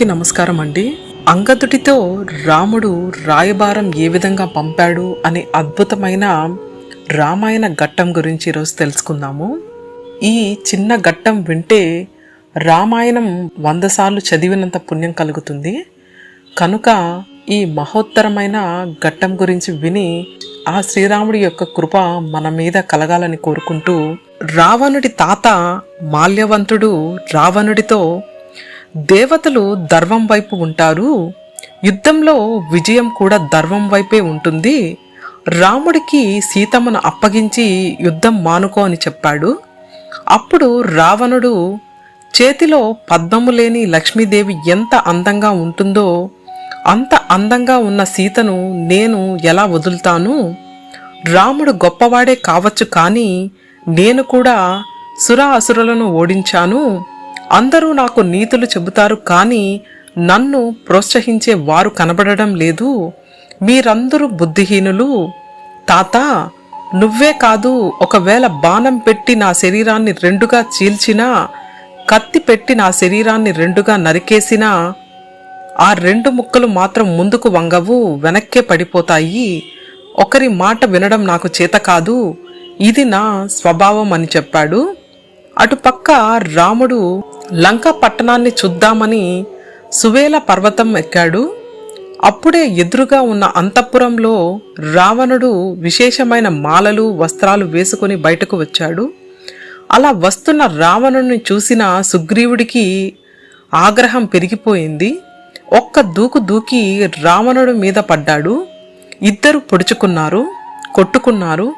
అందరికీ నమస్కారం అండి. అంగదుడితో రాముడు రాయబారం ఏ విధంగా పంపాడు అనే అద్భుతమైన రామాయణ ఘట్టం గురించి ఈరోజు తెలుసుకుందాము. ఈ చిన్న ఘట్టం వింటే రామాయణం 100 సార్లు చదివినంత పుణ్యం కలుగుతుంది. కనుక ఈ మహోత్తరమైన ఘట్టం గురించి విని ఆ శ్రీరాముడి యొక్క కృప మన మీద కలగాలని కోరుకుంటూ, రావణుడి తాత మాల్యవంతుడు రావణుడితో, దేవతలు ధర్మం వైపు ఉంటారు, యుద్ధంలో విజయం కూడా ధర్మం వైపే ఉంటుంది, రాముడికి సీతమ్మను అప్పగించి యుద్ధం మానుకో అని చెప్పాడు. అప్పుడు రావణుడు, చేతిలో పద్మము లేని లక్ష్మీదేవి ఎంత అందంగా ఉంటుందో అంత అందంగా ఉన్న సీతను నేను ఎలా వదులుతాను? రాముడు గొప్పవాడే కావచ్చు, కానీ నేను కూడా సురాసురులను ఓడించాను. అందరూ నాకు నీతులు చెబుతారు, కానీ నన్ను ప్రోత్సహించే వారు కనబడడం లేదు. మీరందరూ బుద్ధిహీనులు. తాత, నువ్వే కాదు, ఒకవేళ బాణం పెట్టి నా శరీరాన్ని రెండుగా చీల్చినా, కత్తి పెట్టి నా శరీరాన్ని రెండుగా నరికేసినా, ఆ 2 ముక్కలు మాత్రం ముందుకు వంగవు, వెనక్కే పడిపోతాయి. ఒకరి మాట వినడం నాకు చేత కాదు, ఇది నా స్వభావం అని చెప్పాడు. అటుపక్క రాముడు లంకా పట్టణాన్ని చూద్దామని సువేల పర్వతం ఎక్కాడు. అప్పుడే ఎదురుగా ఉన్న అంతఃపురంలో రావణుడు విశేషమైన మాలలు వస్త్రాలు వేసుకుని బయటకు వచ్చాడు. అలా వస్తున్న రావణుడిని చూసిన సుగ్రీవుడికి ఆగ్రహం పెరిగిపోయింది. ఒక్క దూకు దూకి రావణుడి మీద పడ్డాడు. ఇద్దరు పొడుచుకున్నారు, కొట్టుకున్నారు,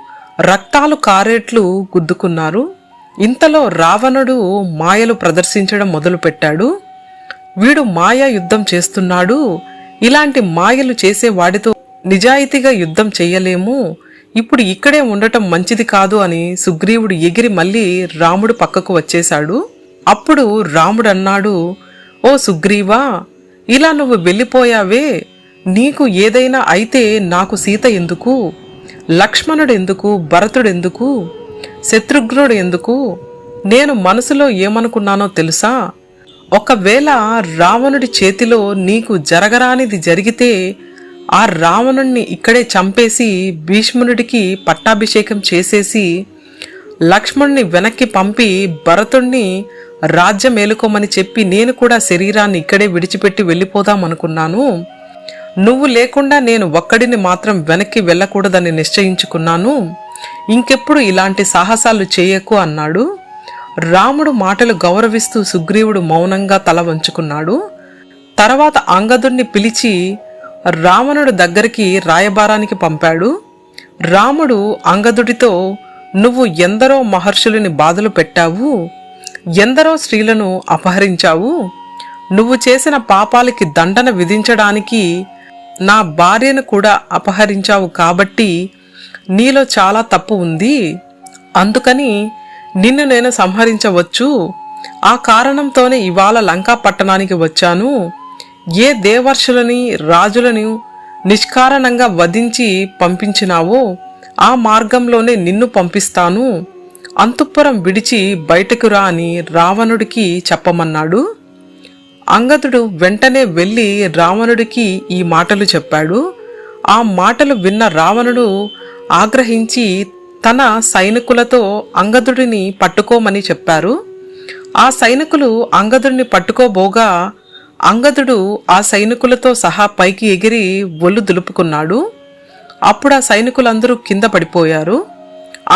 రక్తాలు కారేట్లు గుద్దుకున్నారు. ఇంతలో రావణుడు మాయలు ప్రదర్శించడం మొదలుపెట్టాడు. వీడు మాయా యుద్ధం చేస్తున్నాడు, ఇలాంటి మాయలు చేసేవాడితో నిజాయితీగా యుద్ధం చెయ్యలేము, ఇప్పుడు ఇక్కడే ఉండటం మంచిది కాదు అని సుగ్రీవుడు ఎగిరి మళ్ళీ రాముడు పక్కకు వచ్చేశాడు. అప్పుడు రాముడు అన్నాడు, ఓ సుగ్రీవా, ఇలా నువ్వు వెళ్ళిపోయావే, నీకు ఏదైనా అయితే నాకు సీత ఎందుకు, లక్ష్మణుడు ఎందుకు, భరతుడు ఎందుకు, శత్రుఘ్నుడు ఎందుకు? నేను మనసులో ఏమనుకున్నానో తెలుసా? ఒకవేళ రావణుడి చేతిలో నీకు జరగరానిది జరిగితే ఆ రావణుణ్ణి ఇక్కడే చంపేసి భీష్ముడికి పట్టాభిషేకం చేసేసి లక్ష్మణుని వెనక్కి పంపి భరతుణ్ణి రాజ్యం ఏలుకోమని చెప్పి నేను కూడా శరీరాన్ని ఇక్కడే విడిచిపెట్టి వెళ్ళిపోదామనుకున్నాను. నువ్వు లేకుండా నేను ఒక్కడిని మాత్రం వెనక్కి వెళ్ళకూడదని నిశ్చయించుకున్నాను. ఇంకెప్పుడు ఇలాంటి సాహసాలు చేయకు అన్నాడు. రాముడు మాటలు గౌరవిస్తూ సుగ్రీవుడు మౌనంగా తల వంచుకున్నాడు. తర్వాత అంగదుడిని పిలిచి రావణుడు దగ్గరికి రాయబారానికి పంపాడు. రాముడు అంగదుడితో, నువ్వు ఎందరో మహర్షులని బాధలు పెట్టావు, ఎందరో స్త్రీలను అపహరించావు, నువ్వు చేసిన పాపాలకి దండన విధించడానికి నా భార్యను కూడా అపహరించావు, కాబట్టి నీలో చాలా తప్పు ఉంది, అందుకని నిన్ను నేను సంహరించవచ్చు. ఆ కారణంతోనే ఇవాళ లంకా పట్టణానికి వచ్చాను. ఏ దేవర్షులని రాజులను నిష్కారణంగా వధించి పంపించినావో ఆ మార్గంలోనే నిన్ను పంపిస్తాను. అంతఃపురం విడిచి బయటకు రా అని రావణుడికి చెప్పమన్నాడు. అంగదుడు వెంటనే వెళ్ళి రావణుడికి ఈ మాటలు చెప్పాడు. ఆ మాటలు విన్న రావణుడు ఆగ్రహించి తన సైనికులతో అంగదుడిని పట్టుకోమని చెప్పారు. ఆ సైనికులు అంగదుడిని పట్టుకోబోగా అంగదుడు ఆ సైనికులతో సహా పైకి ఎగిరి ఒళ్ళు దులుపుకున్నాడు. అప్పుడు ఆ సైనికులందరూ కింద పడిపోయారు.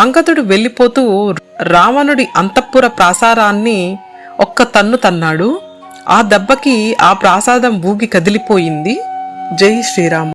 అంగదుడు వెళ్ళిపోతూ రావణుడి అంతఃపుర ప్రాసారాన్ని ఒక్క తన్ను తన్నాడు. ఆ దెబ్బకి ఆ ప్రాసాదం ఊగి కదిలిపోయింది. జై శ్రీరామ్.